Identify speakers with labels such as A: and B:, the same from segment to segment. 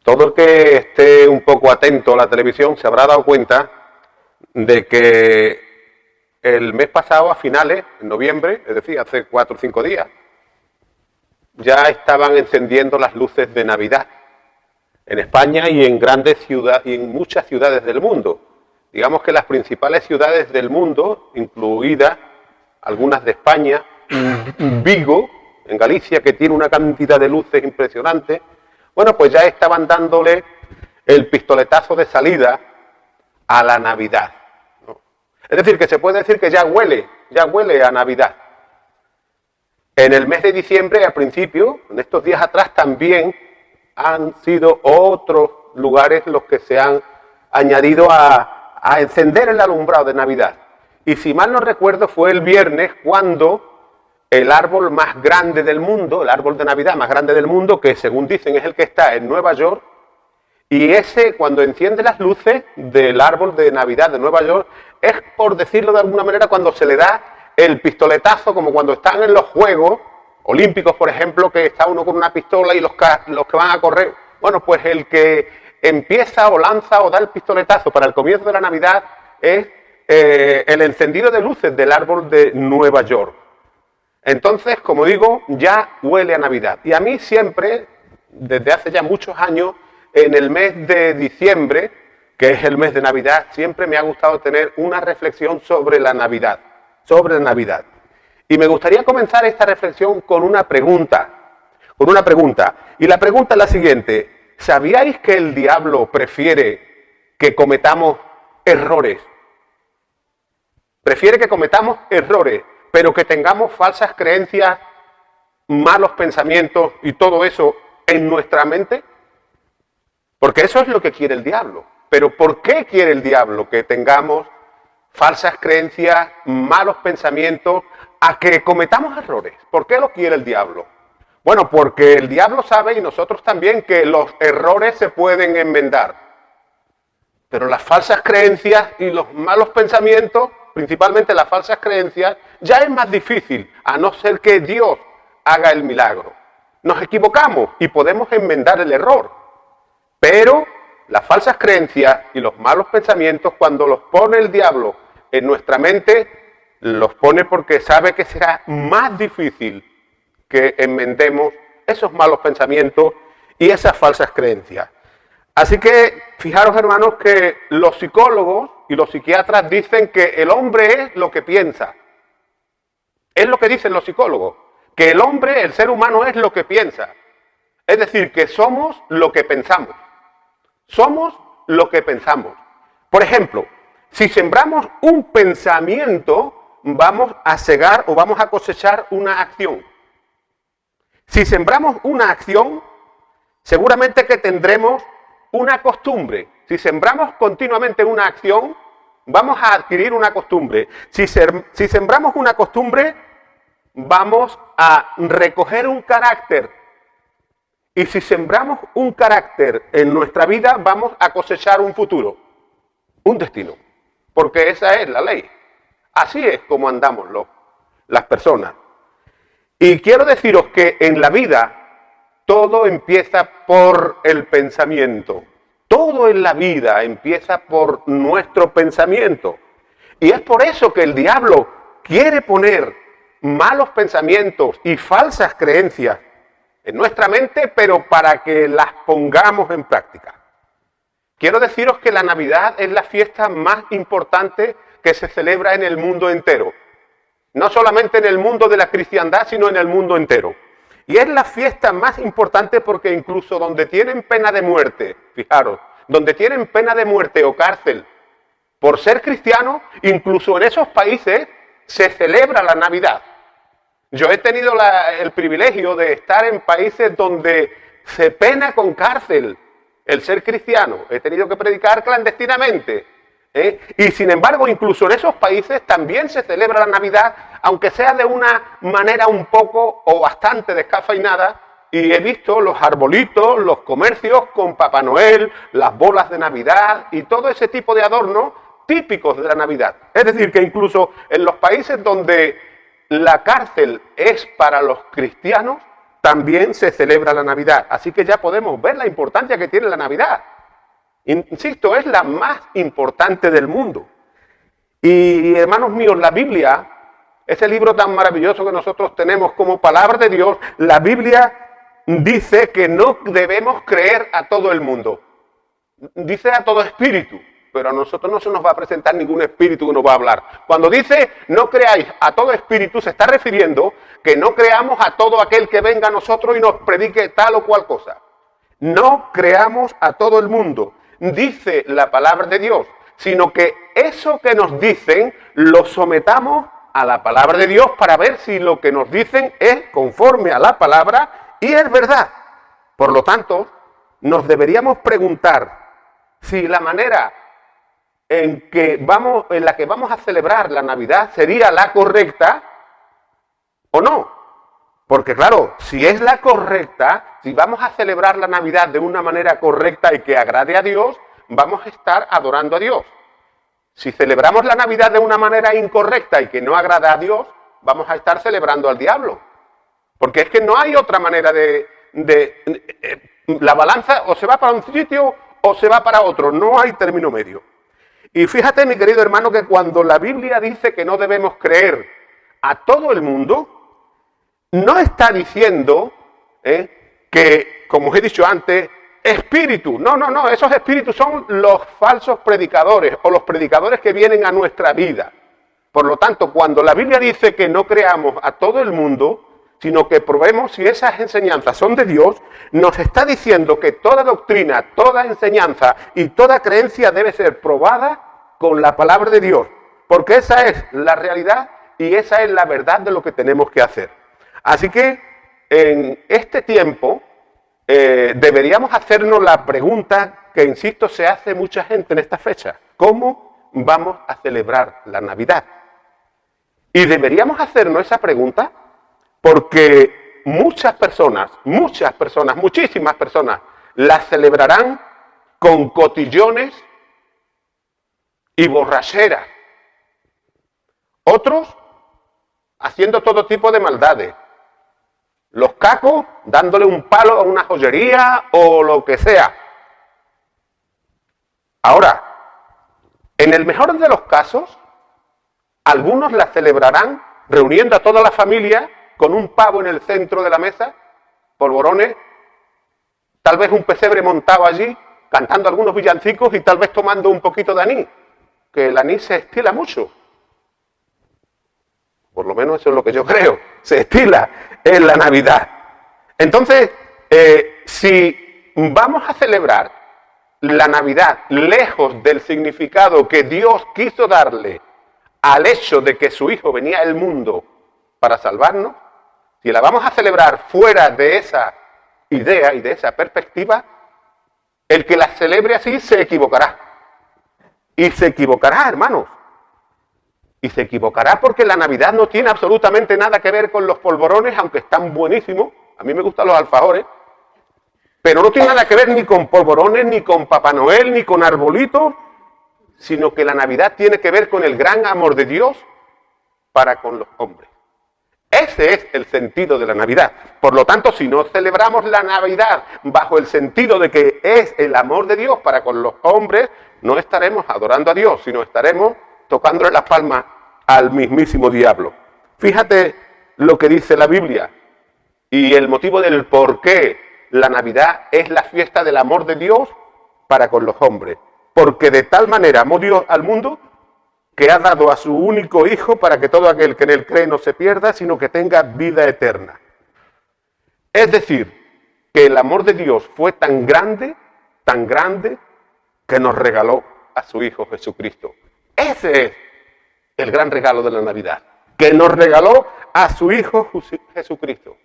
A: Todo el que esté un poco atento a la televisión se habrá dado cuenta de que el mes pasado, a finales, en noviembre, es decir, hace 4 o 5 días, ya estaban encendiendo las luces de Navidad en España y en grandes ciudades y en muchas ciudades del mundo. Digamos que las principales ciudades del mundo, incluidas algunas de España, Vigo, en Galicia, que tiene una cantidad de luces impresionante, bueno, pues ya estaban dándole el pistoletazo de salida a la Navidad, ¿no? Es decir, que se puede decir que ya huele a Navidad. En el mes de diciembre, al principio, en estos días atrás, también han sido otros lugares los que se han añadido a encender el alumbrado de Navidad. Y si mal no recuerdo, fue el viernes cuando el árbol más grande del mundo, el árbol de Navidad más grande del mundo, que según dicen es el que está en Nueva York, y ese, cuando enciende las luces del árbol de Navidad de Nueva York, es, por decirlo de alguna manera, cuando se le da el pistoletazo, como cuando están en los Juegos Olímpicos, por ejemplo, que está uno con una pistola y los que van a correr. Bueno, pues el que empieza o lanza o da el pistoletazo para el comienzo de la Navidad es el encendido de luces del árbol de Nueva York. Entonces, como digo, ya huele a Navidad. Y a mí siempre, desde hace ya muchos años, en el mes de diciembre, que es el mes de Navidad, siempre me ha gustado tener una reflexión sobre la Navidad. Y me gustaría comenzar esta reflexión con una pregunta. Y la pregunta es la siguiente: ¿sabíais que el diablo prefiere que cometamos errores? Prefiere que cometamos errores, pero que tengamos falsas creencias, malos pensamientos y todo eso en nuestra mente. Porque eso es lo que quiere el diablo. Pero ¿por qué quiere el diablo que tengamos falsas creencias, malos pensamientos, a que cometamos errores? ¿Por qué lo quiere el diablo? Bueno, porque el diablo sabe, y nosotros también, que los errores se pueden enmendar. Pero las falsas creencias y los malos pensamientos, principalmente las falsas creencias, ya es más difícil, a no ser que Dios haga el milagro. Nos equivocamos y podemos enmendar el error, pero las falsas creencias y los malos pensamientos, cuando los pone el diablo en nuestra mente, los pone porque sabe que será más difícil que enmendemos esos malos pensamientos y esas falsas creencias. Así que, fijaros, hermanos, que los psicólogos y los psiquiatras dicen que el hombre es lo que piensa. Es lo que dicen los psicólogos, que el hombre, el ser humano, es lo que piensa. Es decir, que somos lo que pensamos. Somos lo que pensamos. Por ejemplo, si sembramos un pensamiento, vamos a segar o vamos a cosechar una acción. Si sembramos una acción, seguramente que tendremos una costumbre. Si sembramos continuamente una acción, vamos a adquirir una costumbre. Si sembramos una costumbre, vamos a recoger un carácter. Y si sembramos un carácter en nuestra vida, vamos a cosechar un futuro, un destino. Porque esa es la ley. Así es como andamos las personas. Y quiero deciros que en la vida todo empieza por el pensamiento. Todo en la vida empieza por nuestro pensamiento. Y es por eso que el diablo quiere poner malos pensamientos y falsas creencias en nuestra mente, pero para que las pongamos en práctica. Quiero deciros que la Navidad es la fiesta más importante que se celebra en el mundo entero. No solamente en el mundo de la cristiandad, sino en el mundo entero. Y es la fiesta más importante porque incluso donde tienen pena de muerte, fijaros, donde tienen pena de muerte o cárcel por ser cristianos, incluso en esos países se celebra la Navidad. Yo he tenido el privilegio de estar en países donde se pena con cárcel el ser cristiano. He tenido que predicar clandestinamente. Y sin embargo, incluso en esos países también se celebra la Navidad, aunque sea de una manera un poco o bastante descafeinada. Y he visto los arbolitos, los comercios con Papá Noel, las bolas de Navidad y todo ese tipo de adornos típicos de la Navidad. Es decir, que incluso en los países donde la cárcel es para los cristianos, también se celebra la Navidad. Así que ya podemos ver la importancia que tiene la Navidad. Insisto, es la más importante del mundo. Y hermanos míos, la Biblia, ese libro tan maravilloso que nosotros tenemos como palabra de Dios, la Biblia dice que no debemos creer a todo el mundo. Dice a todo espíritu, pero a nosotros no se nos va a presentar ningún espíritu que nos va a hablar. Cuando dice no creáis a todo espíritu, se está refiriendo que no creamos a todo aquel que venga a nosotros y nos predique tal o cual cosa. No creamos a todo el mundo, dice la palabra de Dios, sino que eso que nos dicen lo sometamos a la palabra de Dios para ver si lo que nos dicen es conforme a la palabra y es verdad. Por lo tanto, nos deberíamos preguntar si la manera en la que vamos a celebrar la Navidad sería la correcta o no. Porque claro, si es la correcta, si vamos a celebrar la Navidad de una manera correcta y que agrade a Dios, vamos a estar adorando a Dios. Si celebramos la Navidad de una manera incorrecta y que no agrada a Dios, vamos a estar celebrando al diablo. Porque es que no hay otra manera la balanza o se va para un sitio o se va para otro, no hay término medio. Y fíjate, mi querido hermano, que cuando la Biblia dice que no debemos creer a todo el mundo, no está diciendo que, como os he dicho antes, espíritu. No, esos espíritus son los falsos predicadores o los predicadores que vienen a nuestra vida. Por lo tanto, cuando la Biblia dice que no creamos a todo el mundo, sino que probemos si esas enseñanzas son de Dios, nos está diciendo que toda doctrina, toda enseñanza y toda creencia debe ser probada con la palabra de Dios, porque esa es la realidad y esa es la verdad de lo que tenemos que hacer. Así que en este tiempo deberíamos hacernos la pregunta que, insisto, se hace mucha gente en esta fecha: ¿cómo vamos a celebrar la Navidad? Y deberíamos hacernos esa pregunta porque muchísimas personas, la celebrarán con cotillones y borracheras. Otros haciendo todo tipo de maldades. Los cacos dándole un palo a una joyería o lo que sea. Ahora, en el mejor de los casos, algunos la celebrarán reuniendo a toda la familia con un pavo en el centro de la mesa, polvorones, tal vez un pesebre montado allí, cantando algunos villancicos y tal vez tomando un poquito de anís, que el anís se estila mucho. Por lo menos eso es lo que yo creo, se estila en la Navidad. Entonces, si vamos a celebrar la Navidad lejos del significado que Dios quiso darle al hecho de que su Hijo venía al mundo para salvarnos, si la vamos a celebrar fuera de esa idea y de esa perspectiva, el que la celebre así se equivocará. Y se equivocará, hermanos. Y se equivocará porque la Navidad no tiene absolutamente nada que ver con los polvorones, aunque están buenísimos. A mí me gustan los alfajores. Pero no tiene nada que ver ni con polvorones, ni con Papá Noel, ni con arbolitos, sino que la Navidad tiene que ver con el gran amor de Dios para con los hombres. Ese es el sentido de la Navidad. Por lo tanto, si no celebramos la Navidad bajo el sentido de que es el amor de Dios para con los hombres, no estaremos adorando a Dios, sino estaremos tocándole las palmas al mismísimo diablo. Fíjate lo que dice la Biblia y el motivo del por qué la Navidad es la fiesta del amor de Dios para con los hombres. Porque de tal manera amó Dios al mundo que ha dado a su único Hijo para que todo aquel que en él cree no se pierda, sino que tenga vida eterna. Es decir, que el amor de Dios fue tan grande, que nos regaló a su Hijo Jesucristo. Ese es el gran regalo de la Navidad, que nos regaló a su Hijo Jesucristo.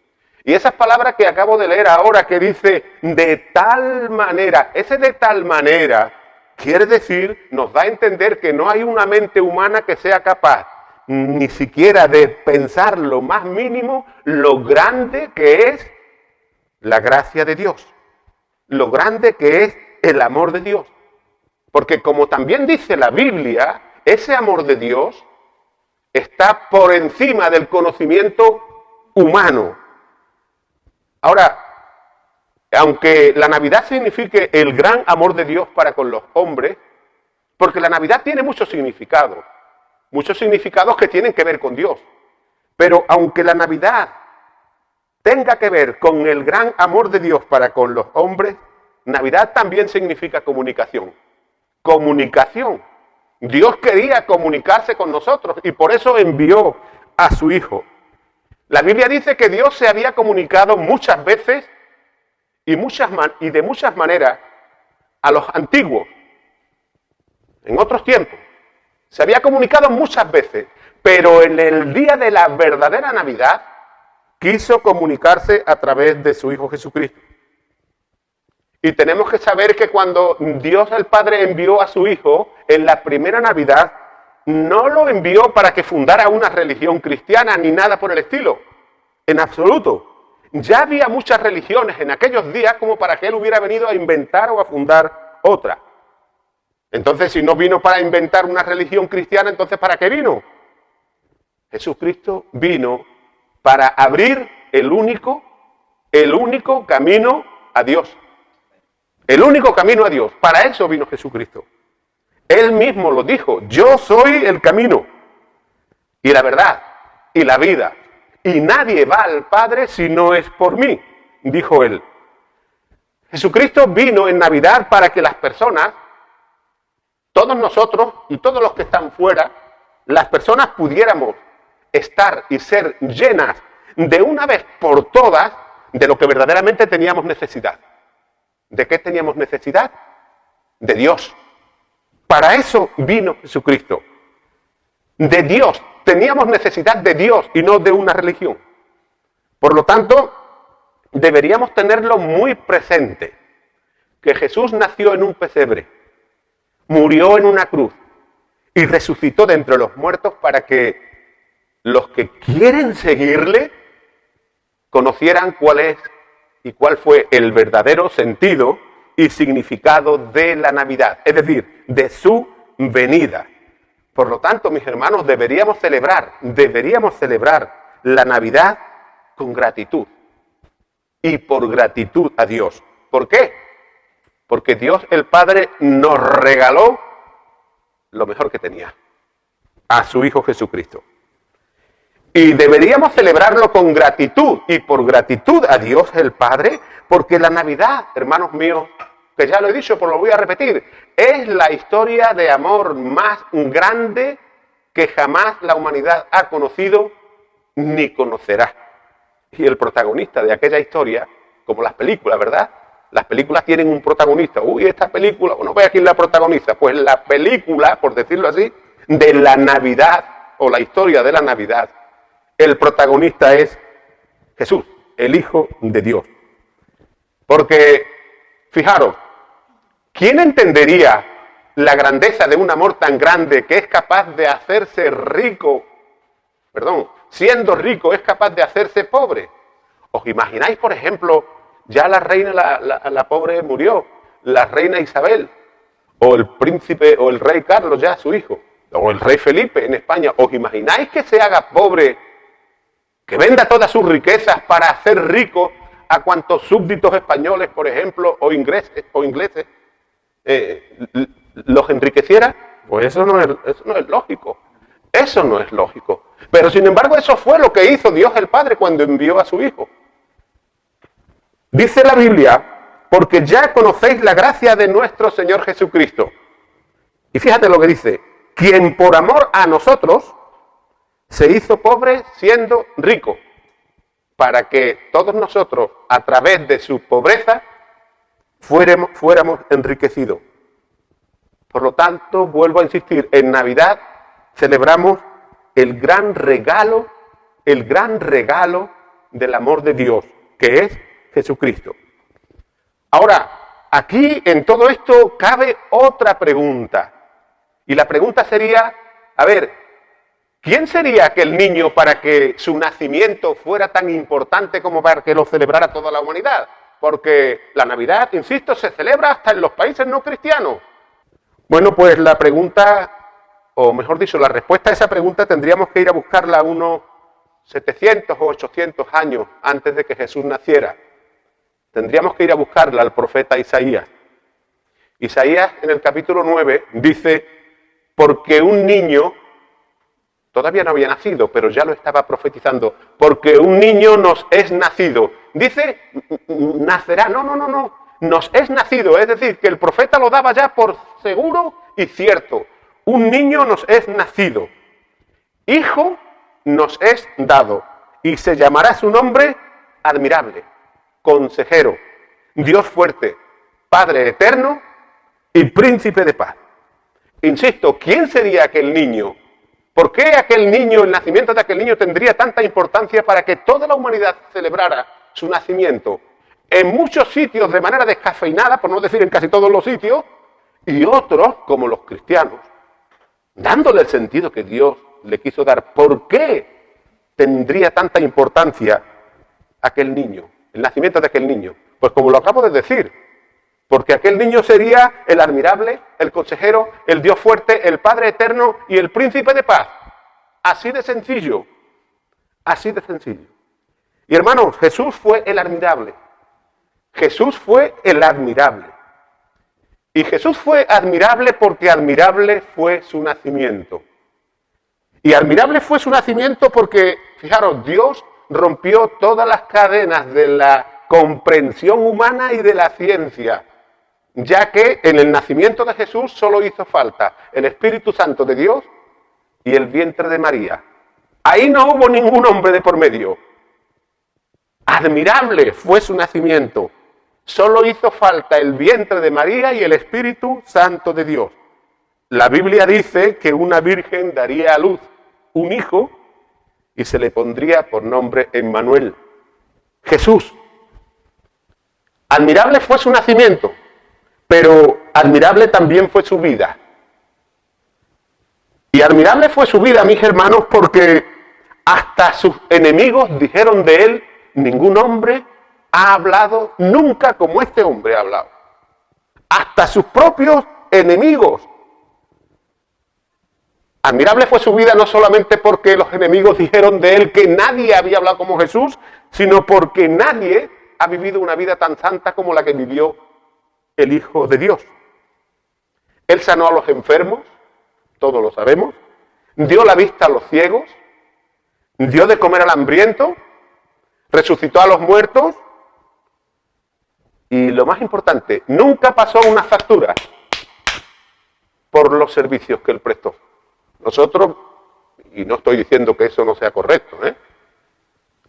A: Y esas palabras que acabo de leer ahora que dice de tal manera, ese de tal manera quiere decir, nos da a entender que no hay una mente humana que sea capaz ni siquiera de pensar lo más mínimo lo grande que es la gracia de Dios, lo grande que es el amor de Dios. Porque como también dice la Biblia, ese amor de Dios está por encima del conocimiento humano. Ahora, aunque la Navidad signifique el gran amor de Dios para con los hombres, porque la Navidad tiene muchos significados que tienen que ver con Dios. Pero aunque la Navidad tenga que ver con el gran amor de Dios para con los hombres, Navidad también significa comunicación. Comunicación. Dios quería comunicarse con nosotros y por eso envió a su Hijo. La Biblia dice que Dios se había comunicado muchas veces y de muchas maneras a los antiguos, en otros tiempos. Se había comunicado muchas veces, pero en el día de la verdadera Navidad quiso comunicarse a través de su Hijo Jesucristo. Y tenemos que saber que cuando Dios el Padre envió a su Hijo en la primera Navidad, no lo envió para que fundara una religión cristiana ni nada por el estilo, en absoluto. Ya había muchas religiones en aquellos días como para que Él hubiera venido a inventar o a fundar otra. Entonces, si no vino para inventar una religión cristiana, entonces ¿para qué vino? Jesucristo vino para abrir el único camino a Dios. El único camino a Dios. Para eso vino Jesucristo. Él mismo lo dijo: yo soy el camino y la verdad y la vida. Y nadie va al Padre si no es por mí, dijo Él. Jesucristo vino en Navidad para que las personas, todos nosotros y todos los que están fuera, las personas pudiéramos estar y ser llenas de una vez por todas de lo que verdaderamente teníamos necesidad. ¿De qué teníamos necesidad? De Dios. Para eso vino Jesucristo. De Dios. Teníamos necesidad de Dios y no de una religión. Por lo tanto, deberíamos tenerlo muy presente, que Jesús nació en un pesebre, murió en una cruz y resucitó de entre los muertos para que los que quieren seguirle conocieran cuál es y cuál fue el verdadero sentido y significado de la Navidad, es decir, de su venida. Por lo tanto, mis hermanos, deberíamos celebrar la Navidad con gratitud y por gratitud a Dios. ¿Por qué? Porque Dios el Padre nos regaló lo mejor que tenía, a su Hijo Jesucristo. Y deberíamos celebrarlo con gratitud y por gratitud a Dios el Padre, porque la Navidad, hermanos míos, que ya lo he dicho, pero lo voy a repetir, es la historia de amor más grande que jamás la humanidad ha conocido ni conocerá. Y el protagonista de aquella historia, como las películas, ¿verdad? Las películas tienen un protagonista. Uy, esta película, bueno, ve aquí la protagoniza. Pues la película, por decirlo así, de la Navidad, o la historia de la Navidad, el protagonista es Jesús, el Hijo de Dios. Porque, fijaros, ¿quién entendería la grandeza de un amor tan grande que es capaz de hacerse rico? Siendo rico es capaz de hacerse pobre. ¿Os imagináis, por ejemplo, ya la reina, la pobre murió, la reina Isabel, o el príncipe, o el rey Carlos, ya su hijo, o el rey Felipe en España? ¿Os imagináis que se haga pobre, que venda todas sus riquezas para hacer rico a cuantos súbditos españoles, por ejemplo, o ingleses, los enriqueciera? Pues eso no es lógico. Eso no es lógico. Pero sin embargo, eso fue lo que hizo Dios el Padre cuando envió a su Hijo. Dice la Biblia: porque ya conocéis la gracia de nuestro Señor Jesucristo. Y fíjate lo que dice: quien por amor a nosotros se hizo pobre siendo rico, para que todos nosotros, a través de su pobreza, fuéramos enriquecidos. Por lo tanto, vuelvo a insistir, en Navidad celebramos el gran regalo del amor de Dios, que es Jesucristo. Ahora, aquí en todo esto cabe otra pregunta. Y la pregunta sería, a ver, ¿quién sería aquel niño para que su nacimiento fuera tan importante como para que lo celebrara toda la humanidad? Porque la Navidad, insisto, se celebra hasta en los países no cristianos. Bueno, pues la pregunta, o mejor dicho, la respuesta a esa pregunta tendríamos que ir a buscarla unos 700 o 800 años antes de que Jesús naciera. Tendríamos que ir a buscarla al profeta Isaías. Isaías en el capítulo 9 dice, porque un niño, todavía no había nacido, pero ya lo estaba profetizando, porque un niño nos es nacido. Dice, nacerá, no, nos es nacido, es decir, que el profeta lo daba ya por seguro y cierto. Un niño nos es nacido, hijo nos es dado, y se llamará su nombre admirable, consejero, Dios fuerte, Padre eterno y príncipe de paz. Insisto, ¿quién sería aquel niño? ¿Por qué aquel niño, el nacimiento de aquel niño tendría tanta importancia para que toda la humanidad celebrara su nacimiento? En muchos sitios de manera descafeinada, por no decir en casi todos los sitios, y otros, como los cristianos, dándole el sentido que Dios le quiso dar. ¿Por qué tendría tanta importancia aquel niño, el nacimiento de aquel niño? Pues como lo acabo de decir, porque aquel niño sería el admirable, el consejero, el Dios fuerte, el Padre eterno y el príncipe de paz. Así de sencillo, así de sencillo. Y hermanos, Jesús fue el admirable. Jesús fue el admirable. Y Jesús fue admirable porque admirable fue su nacimiento. Y admirable fue su nacimiento porque, fijaros, Dios rompió todas las cadenas de la comprensión humana y de la ciencia, ya que en el nacimiento de Jesús solo hizo falta el Espíritu Santo de Dios y el vientre de María. Ahí no hubo ningún hombre de por medio. Admirable fue su nacimiento. Solo hizo falta el vientre de María y el Espíritu Santo de Dios. La Biblia dice que una virgen daría a luz un hijo y se le pondría por nombre Emmanuel, Jesús. Admirable fue su nacimiento, pero admirable también fue su vida. Y admirable fue su vida, mis hermanos, porque hasta sus enemigos dijeron de él, ningún hombre ha hablado nunca como este hombre ha hablado. Hasta sus propios enemigos. Admirable fue su vida no solamente porque los enemigos dijeron de él que nadie había hablado como Jesús, sino porque nadie ha vivido una vida tan santa como la que vivió el Hijo de Dios. Él sanó a los enfermos, todos lo sabemos, dio la vista a los ciegos, dio de comer al hambriento, resucitó a los muertos y lo más importante, nunca pasó una factura por los servicios que él prestó. Nosotros, y no estoy diciendo que eso no sea correcto,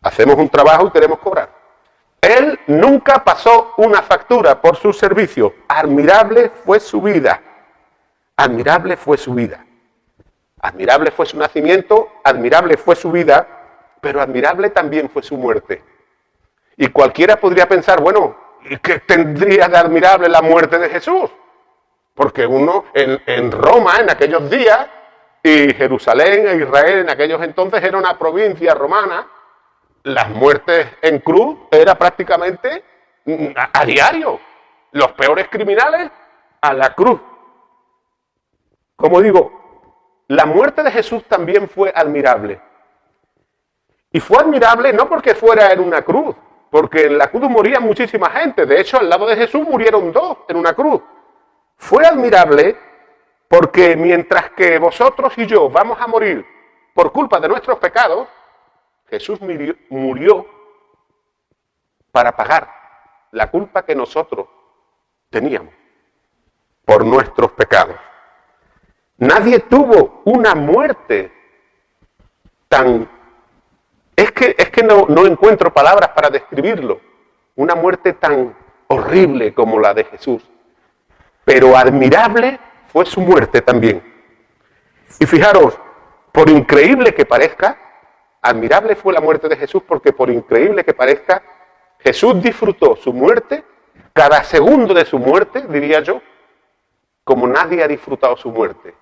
A: hacemos un trabajo y queremos cobrar. Él nunca pasó una factura por sus servicios. Admirable fue su vida. Admirable fue su vida. Admirable fue su nacimiento, admirable fue su vida, pero admirable también fue su muerte. Y cualquiera podría pensar, bueno, ¿y qué tendría de admirable la muerte de Jesús? Porque uno en Roma, en aquellos días, y Jerusalén e Israel en aquellos entonces era una provincia romana, las muertes en cruz era prácticamente a diario. Los peores criminales a la cruz. Como digo, la muerte de Jesús también fue admirable. Y fue admirable no porque fuera en una cruz, porque en la cruz moría muchísima gente. De hecho, al lado de Jesús murieron 2 en una cruz. Fue admirable porque mientras que vosotros y yo vamos a morir por culpa de nuestros pecados, Jesús murió para pagar la culpa que nosotros teníamos por nuestros pecados. Nadie tuvo una muerte tan... Es que no encuentro palabras para describirlo. Una muerte tan horrible como la de Jesús. Pero admirable fue su muerte también. Y fijaros, por increíble que parezca, admirable fue la muerte de Jesús porque por increíble que parezca, Jesús disfrutó su muerte, cada segundo de su muerte, diría yo, como nadie ha disfrutado su muerte.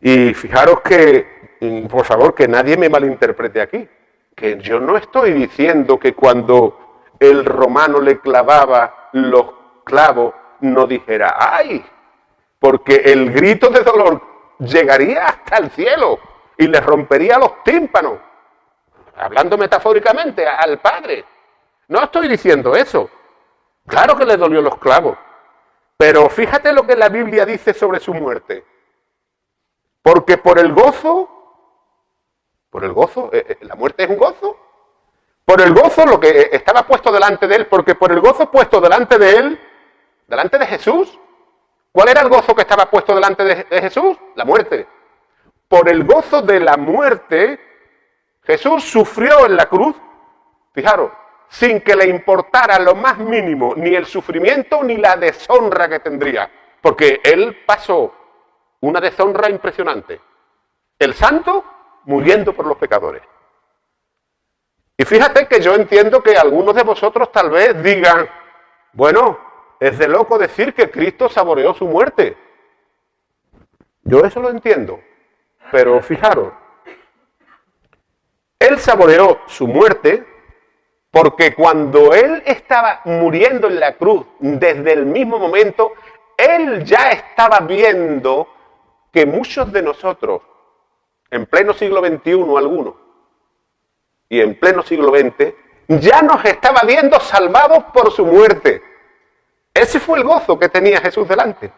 A: Y fijaros que, por favor, que nadie me malinterprete aquí, que yo no estoy diciendo que cuando el romano le clavaba los clavos no dijera ¡ay! Porque el grito de dolor llegaría hasta el cielo y le rompería los tímpanos, hablando metafóricamente al Padre. No estoy diciendo eso, Claro que le dolió los clavos. Pero fíjate lo que la Biblia dice sobre su muerte. Porque por el gozo, la muerte es un gozo. Por el gozo, lo que estaba puesto delante de él, porque por el gozo puesto delante de él, delante de Jesús, ¿cuál era el gozo que estaba puesto delante de Jesús? La muerte. Por el gozo de la muerte, Jesús sufrió en la cruz, fijaros, sin que le importara lo más mínimo, ni el sufrimiento ni la deshonra que tendría, porque él pasó una deshonra impresionante. El santo muriendo por los pecadores. Y fíjate que yo entiendo que algunos de vosotros tal vez digan, bueno, es de loco decir que Cristo saboreó su muerte. Yo eso lo entiendo, pero fijaros, él saboreó su muerte porque cuando él estaba muriendo en la cruz, desde el mismo momento, él ya estaba viendo que muchos de nosotros, en pleno siglo XXI algunos, y en pleno siglo XX, ya nos estaba viendo salvados por su muerte. Ese fue el gozo que tenía Jesús delante.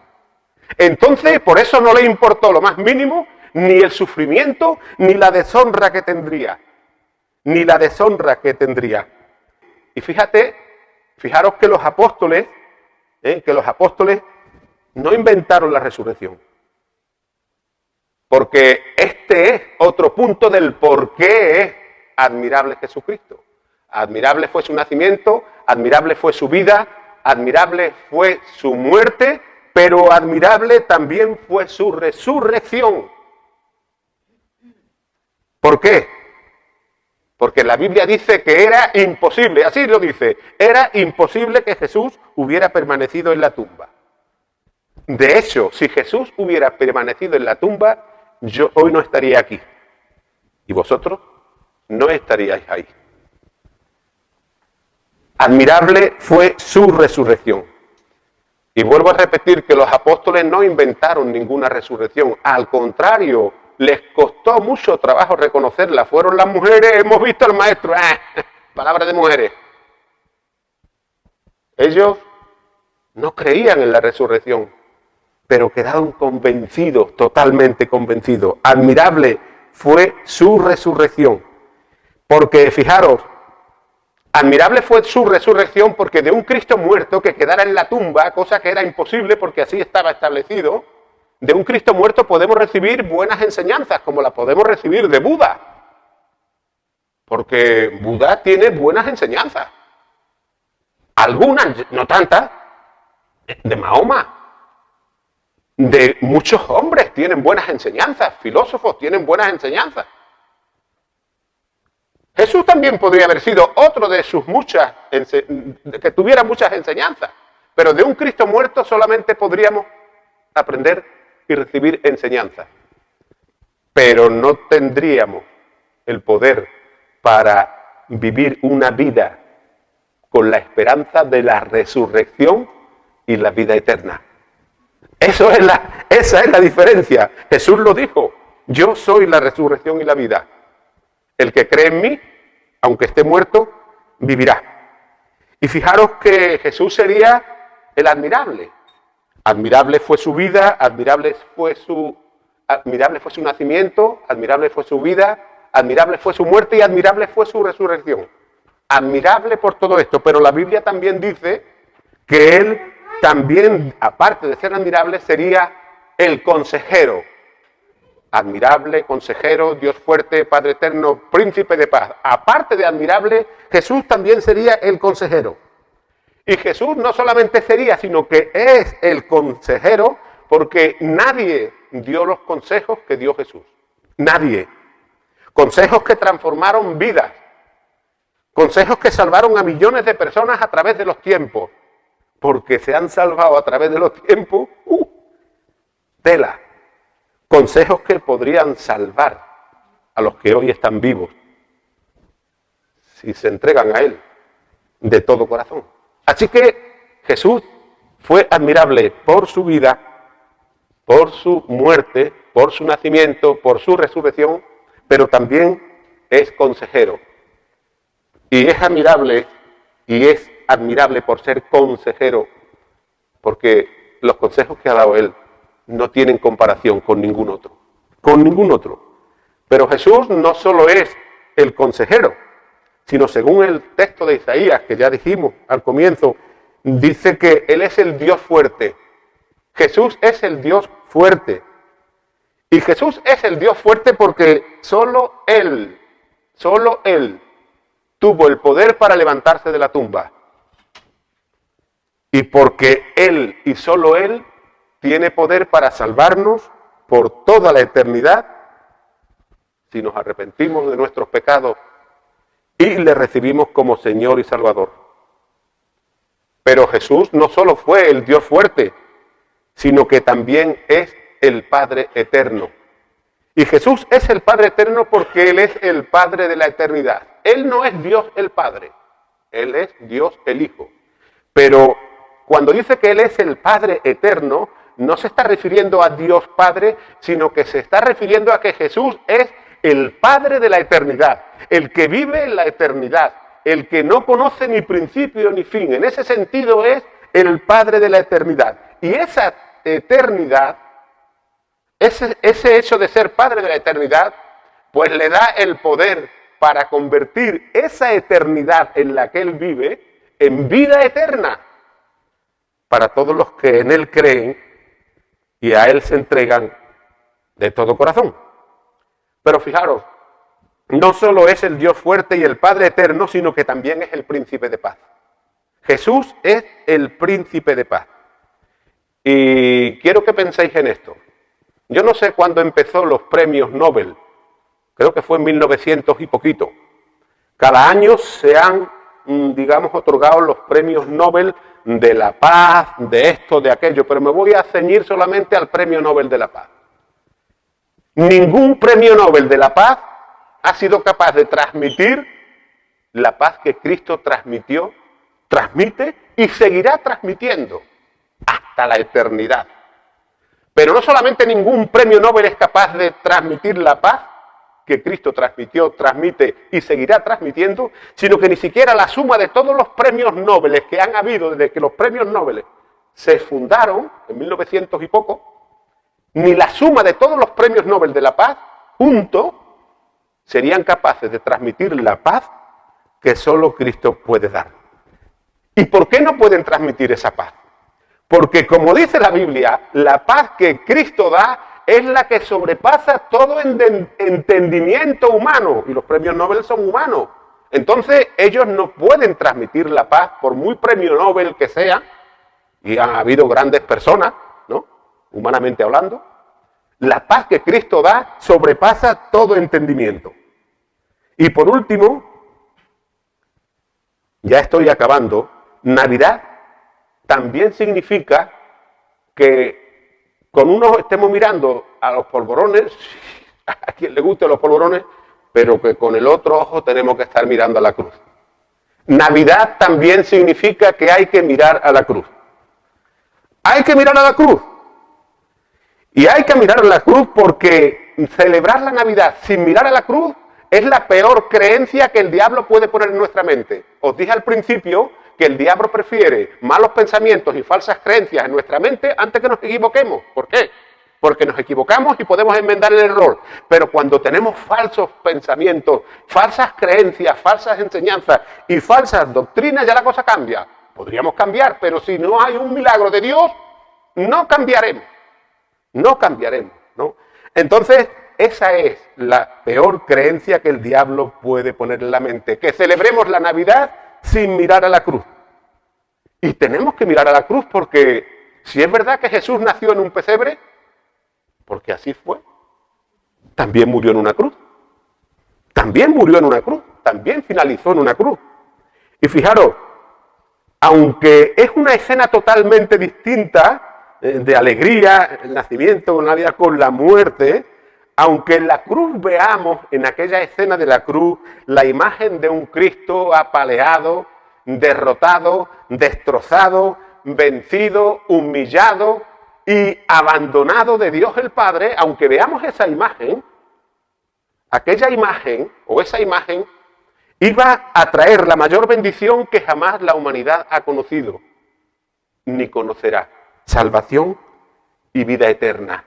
A: Entonces, por eso no le importó lo más mínimo, ni el sufrimiento, ni la deshonra que tendría. Ni la deshonra que tendría. Y fijaros que los apóstoles no inventaron la resurrección. Porque este es otro punto del por qué es admirable Jesucristo. Admirable fue su nacimiento, admirable fue su vida, admirable fue su muerte, pero admirable también fue su resurrección. ¿Por qué? Porque la Biblia dice que era imposible, así lo dice, era imposible que Jesús hubiera permanecido en la tumba. De hecho, si Jesús hubiera permanecido en la tumba, yo hoy no estaría aquí. Y vosotros no estaríais ahí. Admirable fue su resurrección. Y vuelvo a repetir que los apóstoles no inventaron ninguna resurrección. Al contrario, les costó mucho trabajo reconocerla. Fueron las mujeres, hemos visto al maestro. Palabra de mujeres. Ellos no creían en la resurrección, pero quedaron convencidos, totalmente convencidos. Admirable fue su resurrección. Porque, fijaros, admirable fue su resurrección porque de un Cristo muerto que quedara en la tumba, cosa que era imposible porque así estaba establecido, de un Cristo muerto podemos recibir buenas enseñanzas, como las podemos recibir de Buda. Porque Buda tiene buenas enseñanzas. Algunas, no tantas, de Mahoma. De muchos hombres tienen buenas enseñanzas, filósofos tienen buenas enseñanzas. Jesús también podría haber sido otro de sus muchas, que tuviera muchas enseñanzas, pero de un Cristo muerto solamente podríamos aprender y recibir enseñanzas. Pero no tendríamos el poder para vivir una vida con la esperanza de la resurrección y la vida eterna. Esa es la diferencia. Jesús lo dijo, yo soy la resurrección y la vida. El que cree en mí, aunque esté muerto, vivirá. Y fijaros que Jesús sería el admirable. Admirable fue su vida, admirable fue su nacimiento, admirable fue su vida, admirable fue su muerte y admirable fue su resurrección. Admirable por todo esto, pero la Biblia también dice que él también, aparte de ser admirable, sería el consejero. Admirable, consejero, Dios fuerte, Padre eterno, príncipe de paz. Aparte de admirable, Jesús también sería el consejero. Y Jesús no solamente sería, sino que es el consejero, porque nadie dio los consejos que dio Jesús. Nadie. Consejos que transformaron vidas. Consejos que salvaron a millones de personas a través de los tiempos. Porque se han salvado a través de los tiempos. Tela. Consejos que podrían salvar a los que hoy están vivos si se entregan a Él de todo corazón. Así que Jesús fue admirable por su vida, por su muerte, por su nacimiento, por su resurrección, pero también es consejero. Y es admirable y es admirable por ser consejero, porque los consejos que ha dado él no tienen comparación con ningún otro, con ningún otro. Pero Jesús no solo es el consejero, sino según el texto de Isaías, que ya dijimos al comienzo, dice que Él es el Dios fuerte. Jesús es el Dios fuerte. Y Jesús es el Dios fuerte porque solo Él tuvo el poder para levantarse de la tumba. Y porque Él y solo Él tiene poder para salvarnos por toda la eternidad si nos arrepentimos de nuestros pecados y le recibimos como Señor y Salvador. Pero Jesús no solo fue el Dios fuerte, sino que también es el Padre eterno. Y Jesús es el Padre eterno porque Él es el Padre de la eternidad. Él no es Dios el Padre, Él es Dios el Hijo. Pero cuando dice que Él es el Padre eterno, no se está refiriendo a Dios Padre, sino que se está refiriendo a que Jesús es el Padre de la eternidad, el que vive en la eternidad, el que no conoce ni principio ni fin. En ese sentido es el Padre de la eternidad. Y esa eternidad, ese hecho de ser Padre de la eternidad, pues le da el poder para convertir esa eternidad en la que Él vive en vida eterna para todos los que en Él creen y a Él se entregan de todo corazón. Pero fijaros, no solo es el Dios fuerte y el Padre eterno, sino que también es el príncipe de paz. Jesús es el príncipe de paz. Y quiero que penséis en esto. Yo no sé cuándo empezó los premios Nobel, creo que fue en 1900 y poquito. Cada año se han, otorgado los premios Nobel de la paz, de esto, de aquello, pero me voy a ceñir solamente al premio Nobel de la paz. Ningún premio Nobel de la paz ha sido capaz de transmitir la paz que Cristo transmitió, transmite y seguirá transmitiendo hasta la eternidad. Pero no solamente ningún premio Nobel es capaz de transmitir la paz que Cristo transmitió, transmite y seguirá transmitiendo, sino que ni siquiera la suma de todos los premios Nobel que han habido desde que los premios Nobel se fundaron en 1900 y poco, ni la suma de todos los premios Nobel de la paz juntos serían capaces de transmitir la paz que solo Cristo puede dar. ¿Y por qué no pueden transmitir esa paz? Porque como dice la Biblia, la paz que Cristo da es la que sobrepasa todo entendimiento humano. Y los premios Nobel son humanos. Entonces ellos no pueden transmitir la paz, por muy premio Nobel que sea, y han habido grandes personas, ¿no?, humanamente hablando. La paz que Cristo da sobrepasa todo entendimiento. Y por último, ya estoy acabando, Navidad también significa que con uno estemos mirando a los polvorones, a quien le gusten los polvorones, pero que con el otro ojo tenemos que estar mirando a la cruz. Navidad también significa que hay que mirar a la cruz. Hay que mirar a la cruz. Y hay que mirar a la cruz porque celebrar la Navidad sin mirar a la cruz es la peor creencia que el diablo puede poner en nuestra mente. Os dije al principio que el diablo prefiere malos pensamientos y falsas creencias en nuestra mente antes que nos equivoquemos. ¿Por qué? Porque nos equivocamos y podemos enmendar el error. Pero cuando tenemos falsos pensamientos, falsas creencias, falsas enseñanzas y falsas doctrinas, ya la cosa cambia. Podríamos cambiar, pero si no hay un milagro de Dios, no cambiaremos. No cambiaremos, ¿no? Entonces, esa es la peor creencia que el diablo puede poner en la mente. Que celebremos la Navidad sin mirar a la cruz. Y tenemos que mirar a la cruz porque si es verdad que Jesús nació en un pesebre, porque así fue, también murió en una cruz. También murió en una cruz. También finalizó en una cruz. Y fijaros, aunque es una escena totalmente distinta, de alegría, el nacimiento, la Navidad con la muerte, aunque en la cruz veamos en aquella escena de la cruz la imagen de un Cristo apaleado, derrotado, destrozado, vencido, humillado y abandonado de Dios el Padre, aunque veamos esa imagen, aquella imagen o esa imagen iba a traer la mayor bendición que jamás la humanidad ha conocido, ni conocerá: salvación y vida eterna.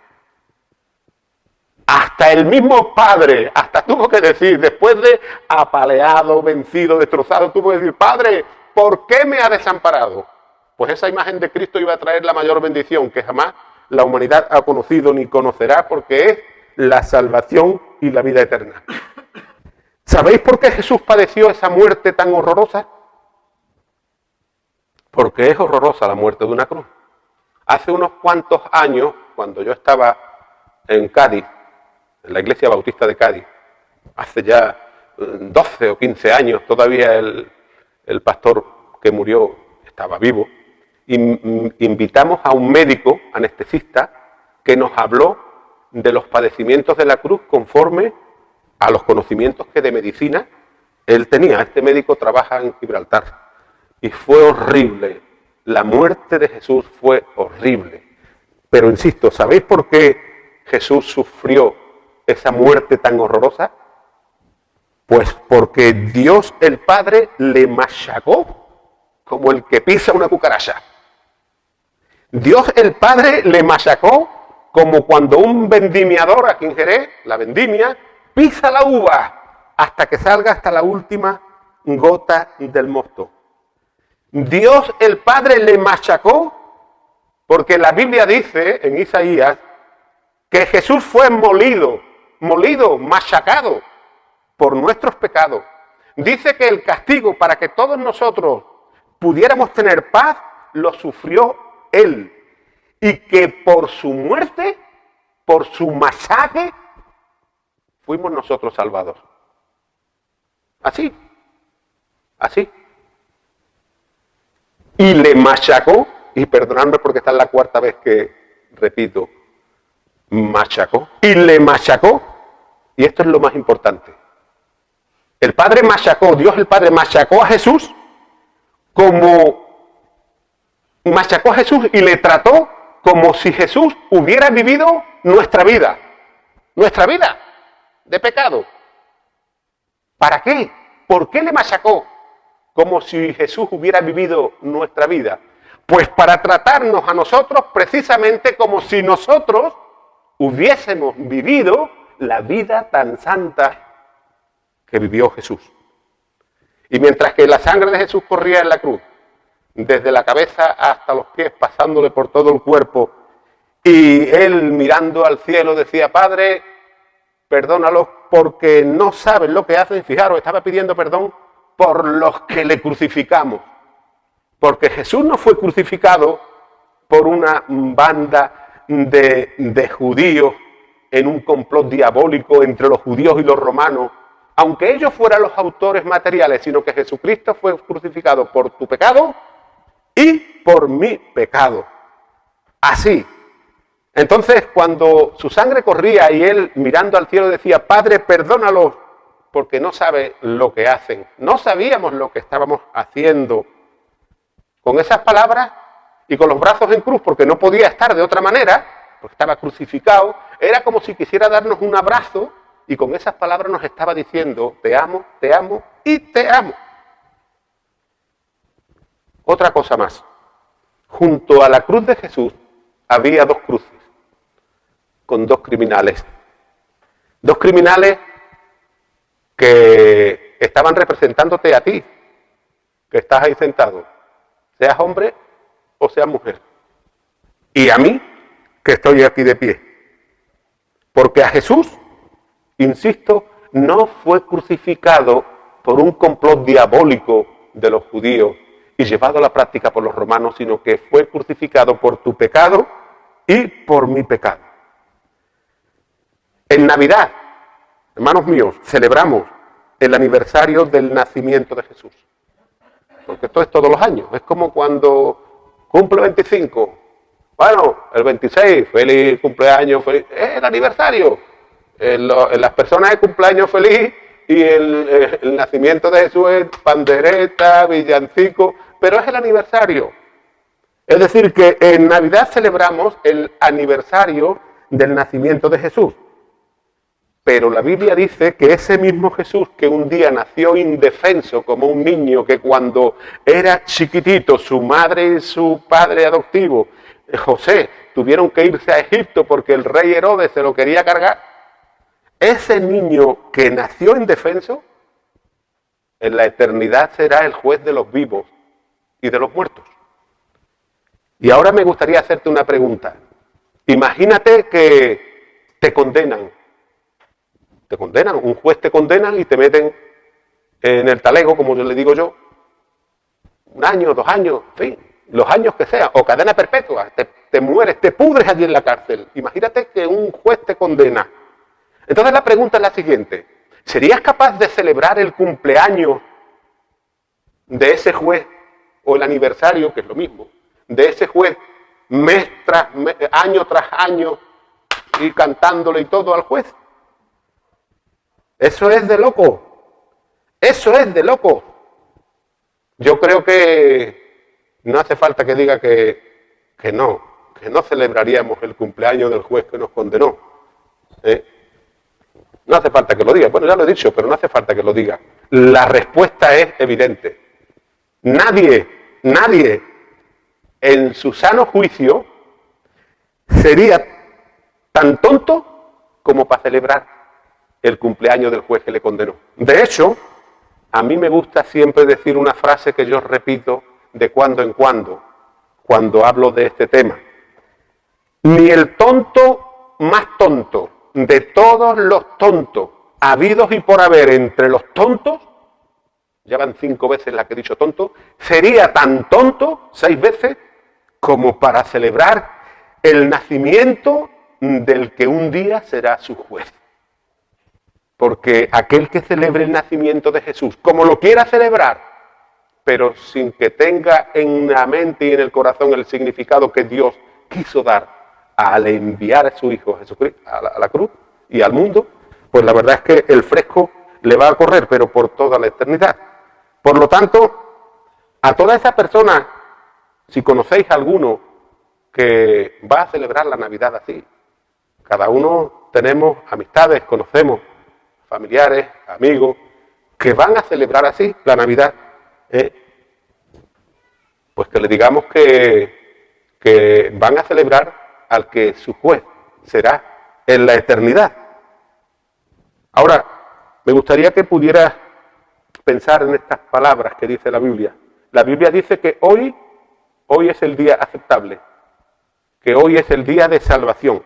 A: Hasta el mismo Padre, hasta tuvo que decir, después de apaleado, vencido, destrozado, tuvo que decir: Padre, ¿por qué me ha desamparado? Pues esa imagen de Cristo iba a traer la mayor bendición que jamás la humanidad ha conocido ni conocerá, porque es la salvación y la vida eterna. ¿Sabéis por qué Jesús padeció esa muerte tan horrorosa? Porque es horrorosa la muerte de una cruz. Hace unos cuantos años, cuando yo estaba en Cádiz, en la iglesia bautista de Cádiz, hace ya 12 o 15 años, todavía el pastor que murió estaba vivo, y invitamos a un médico anestesista que nos habló de los padecimientos de la cruz conforme a los conocimientos que de medicina él tenía. Este médico trabaja en Gibraltar y fue horrible. La muerte de Jesús fue horrible. Pero insisto, ¿sabéis por qué Jesús sufrió esa muerte tan horrorosa? Pues porque Dios el Padre le machacó como el que pisa una cucaracha. Dios el Padre le machacó como cuando un vendimiador aquí en Jerez, la vendimia, pisa la uva hasta que salga hasta la última gota del mosto. Dios el Padre le machacó porque la Biblia dice en Isaías que Jesús fue molido, machacado por nuestros pecados. Dice que el castigo para que todos nosotros pudiéramos tener paz lo sufrió Él, y que por su muerte, por su machaque, fuimos nosotros salvados. Así. Y le machacó, y perdonadme porque esta es la cuarta vez que repito, machacó, y le machacó, y esto es lo más importante. El Padre machacó, Dios el Padre machacó a Jesús y le trató como si Jesús hubiera vivido nuestra vida de pecado. ¿Para qué? ¿Por qué le machacó como si Jesús hubiera vivido nuestra vida? Pues para tratarnos a nosotros precisamente como si nosotros hubiésemos vivido la vida tan santa que vivió Jesús. Y mientras que la sangre de Jesús corría en la cruz, desde la cabeza hasta los pies, pasándole por todo el cuerpo, y él mirando al cielo decía: Padre, perdónalos porque no saben lo que hacen. Fijaros, estaba pidiendo perdón por los que le crucificamos. Porque Jesús no fue crucificado por una banda de judíos en un complot diabólico entre los judíos y los romanos, aunque ellos fueran los autores materiales, sino que Jesucristo fue crucificado por tu pecado y por mi pecado. Así. Entonces, cuando su sangre corría y él mirando al cielo decía: Padre, perdónalos porque no saben lo que hacen. No sabíamos lo que estábamos haciendo. Con esas palabras y con los brazos en cruz, porque no podía estar de otra manera, porque estaba crucificado, era como si quisiera darnos un abrazo, y con esas palabras nos estaba diciendo: te amo y te amo. Otra cosa más. Junto a la cruz de Jesús había dos cruces, con dos criminales. Dos criminales que estaban representándote a ti, que estás ahí sentado, seas hombre o seas mujer. Y a mí, que estoy aquí de pie. Porque a Jesús, insisto, no fue crucificado por un complot diabólico de los judíos y llevado a la práctica por los romanos, sino que fue crucificado por tu pecado y por mi pecado. En Navidad, hermanos míos, celebramos el aniversario del nacimiento de Jesús. Porque esto es todos los años. Es como cuando cumple 25. Bueno, el 26, feliz cumpleaños, feliz. Es el aniversario. En las personas de cumpleaños feliz y el nacimiento de Jesús es pandereta, villancico, pero es el aniversario. Es decir, que en Navidad celebramos el aniversario del nacimiento de Jesús. Pero la Biblia dice que ese mismo Jesús que un día nació indefenso como un niño, que cuando era chiquitito su madre y su padre adoptivo, José, tuvieron que irse a Egipto porque el rey Herodes se lo quería cargar, ese niño que nació indefenso, en la eternidad será el juez de los vivos y de los muertos. Y ahora me gustaría hacerte una pregunta. Imagínate que te condenan, un juez te condena y te meten en el talego, como yo le digo yo, 1 año, 2 años, en fin, los años que sean, o cadena perpetua, te mueres, te pudres allí en la cárcel. Imagínate que un juez te condena. Entonces la pregunta es la siguiente: ¿serías capaz de celebrar el cumpleaños de ese juez, o el aniversario, que es lo mismo, de ese juez, año tras año, y cantándole y todo al juez? Eso es de loco. Eso es de loco. Yo creo que no hace falta que diga que no celebraríamos el cumpleaños del juez que nos condenó. No hace falta que lo diga. Bueno, ya lo he dicho, pero no hace falta que lo diga. La respuesta es evidente. Nadie en su sano juicio sería tan tonto como para celebrar el cumpleaños del juez que le condenó. De hecho, a mí me gusta siempre decir una frase que yo repito de cuando en cuando hablo de este tema. Ni el tonto más tonto de todos los tontos habidos y por haber entre los tontos, ya van 5 veces la que he dicho tonto, sería tan tonto 6 veces como para celebrar el nacimiento del que un día será su juez. Porque aquel que celebre el nacimiento de Jesús, como lo quiera celebrar, pero sin que tenga en la mente y en el corazón el significado que Dios quiso dar al enviar a su Hijo Jesucristo a la cruz y al mundo, pues la verdad es que el fresco le va a correr, pero por toda la eternidad. Por lo tanto, a toda esa persona, si conocéis a alguno que va a celebrar la Navidad así, cada uno tenemos amistades, conocemos familiares, amigos, que van a celebrar así la Navidad, pues que le digamos que van a celebrar al que su juez será en la eternidad. Ahora, me gustaría que pudieras pensar en estas palabras que dice la Biblia. La Biblia dice que hoy es el día aceptable, que hoy es el día de salvación.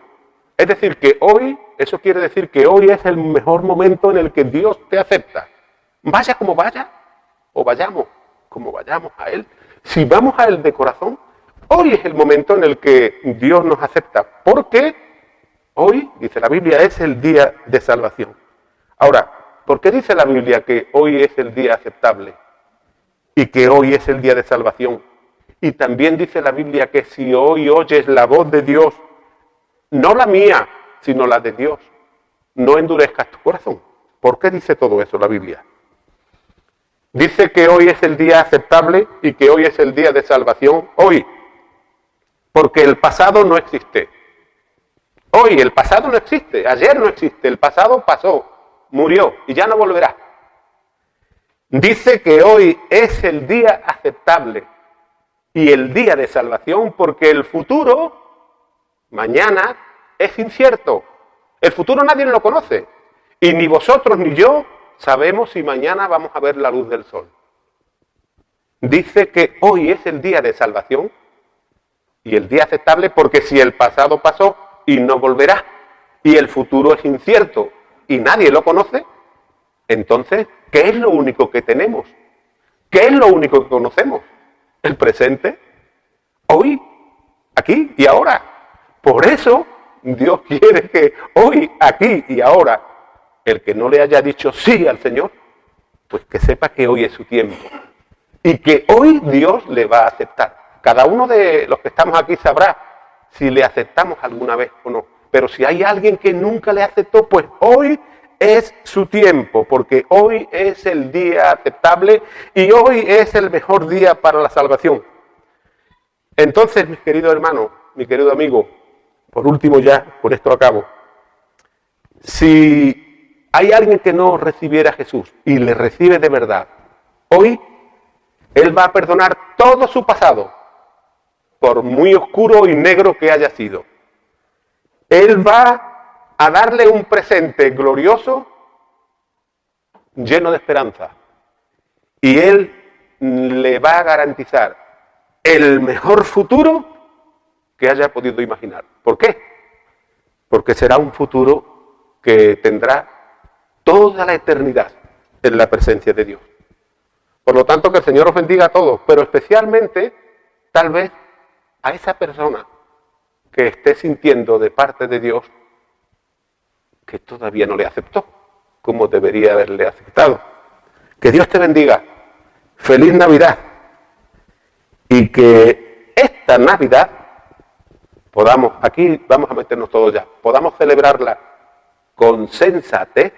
A: Es decir, que hoy, eso quiere decir que hoy es el mejor momento en el que Dios te acepta. Vaya como vaya, o vayamos como vayamos a Él. Si vamos a Él de corazón, hoy es el momento en el que Dios nos acepta. Porque hoy, dice la Biblia, es el día de salvación. Ahora, ¿por qué dice la Biblia que hoy es el día aceptable? Y que hoy es el día de salvación. Y también dice la Biblia que si hoy oyes la voz de Dios, no la mía, sino la de Dios, no endurezcas tu corazón. ¿Por qué dice todo eso la Biblia? Dice que hoy es el día aceptable y que hoy es el día de salvación. Hoy, porque el pasado no existe. Hoy el pasado no existe, ayer no existe, el pasado pasó, murió y ya no volverá. Dice que hoy es el día aceptable y el día de salvación porque el futuro, mañana, es incierto. El futuro nadie lo conoce. Y ni vosotros ni yo sabemos si mañana vamos a ver la luz del sol. Dice que hoy es el día de salvación y el día aceptable porque si el pasado pasó y no volverá y el futuro es incierto y nadie lo conoce, entonces, ¿qué es lo único que tenemos? ¿Qué es lo único que conocemos? El presente, hoy, aquí y ahora. Por eso Dios quiere que hoy, aquí y ahora, el que no le haya dicho sí al Señor, pues que sepa que hoy es su tiempo. Y que hoy Dios le va a aceptar. Cada uno de los que estamos aquí sabrá si le aceptamos alguna vez o no. Pero si hay alguien que nunca le aceptó, pues hoy es su tiempo, porque hoy es el día aceptable y hoy es el mejor día para la salvación. Entonces, mis queridos hermanos, mi querido amigo, por último ya, con esto acabo. Si hay alguien que no recibiera a Jesús y le recibe de verdad, hoy Él va a perdonar todo su pasado, por muy oscuro y negro que haya sido. Él va a darle un presente glorioso, lleno de esperanza. Y Él le va a garantizar el mejor futuro que haya podido imaginar. ¿Por qué? Porque será un futuro que tendrá toda la eternidad en la presencia de Dios. Por lo tanto, que el Señor os bendiga a todos, pero especialmente, tal vez, a esa persona que esté sintiendo de parte de Dios que todavía no le aceptó como debería haberle aceptado. Que Dios te bendiga. Feliz Navidad. Y que esta Navidad podamos, aquí vamos a meternos todos ya, podamos celebrarla con sensatez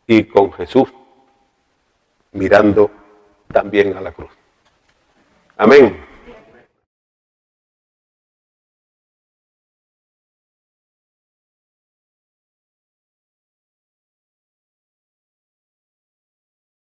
A: y con Jesús mirando también a la cruz. Amén.